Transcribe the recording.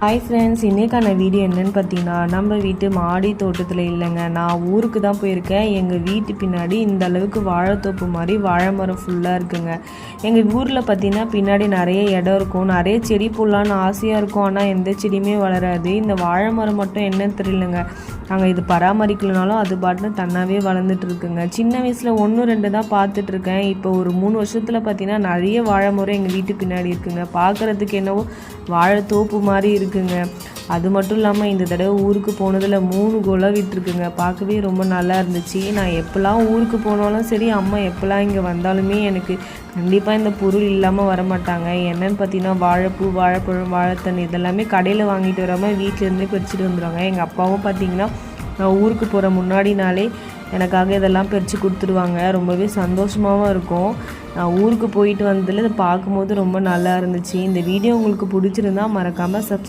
Hi friends, இன்றைக்கான video என்னென்னு பார்த்தீங்கன்னா, நம்ம வீட்டு மாடி தோட்டத்தில் இல்லைங்க, நான் ஊருக்கு தான் போயிருக்கேன். எங்கள் வீட்டு பின்னாடி இந்த அளவுக்கு வாழைத்தோப்பு மாதிரி வாழை மரம் ஃபுல்லாக இருக்குங்க. எங்கள் ஊரில் பார்த்தீங்கன்னா பின்னாடி நிறைய இடம் இருக்கும், நிறைய செடி போடலான்னு ஆசையாக இருக்கும். ஆனால் எந்த செடியுமே வளராது. இந்த வாழை மரம் மட்டும் என்னன்னு தெரியலங்க, நாங்கள் இது பராமரிக்கலனாலும் அது பாட்டுன்னு தன்னாவே வளர்ந்துட்டு இருக்குங்க. சின்ன வயசில் 1-2 தான் பார்த்துட்ருக்கேன். இப்போ ஒரு 3 வருஷத்தில் பார்த்தீங்கன்னா நிறைய வாழை மரம் எங்கள் வீட்டு பின்னாடி இருக்குங்க. பார்க்குறதுக்கு என்னவோ வாழைத்தோப்பு மாதிரி இருக்குங்க. அது மட்டும் இல்லாமல் இந்த தடவை ஊருக்கு போனதில் 3 குலை விட்டுருக்குங்க. பார்க்கவே ரொம்ப நல்லா இருந்துச்சு. நான் எப்போல்லாம் ஊருக்கு போனாலும் சரி, அம்மா எப்போல்லாம் இங்கே வந்தாலுமே எனக்கு கண்டிப்பாக இந்த பொருள் இல்லாமல் வரமாட்டாங்க. என்னென்னு பார்த்தீங்கன்னா வாழைப்பூ, வாழைப்பழம், வாழைத்தண்ணி இதெல்லாமே கடையில் வாங்கிட்டு வராமல் வீட்டிலேருந்தே பறிச்சுட்டு வந்துடுவாங்க. எங்கள் அப்பாவும் பார்த்தீங்கன்னா நான் ஊருக்கு போகிற முன்னாடி நாளே எனக்காக இதெல்லாம் பறித்து கொடுத்துருவாங்க. ரொம்பவே சந்தோஷமாகவும் இருக்கும். நான் ஊருக்கு போயிட்டு வந்ததில் இதை பார்க்கும்போது ரொம்ப நல்லா இருந்துச்சு. இந்த வீடியோ உங்களுக்கு பிடிச்சிருந்தா மறக்காமல் சப்ஸ்கிரைப்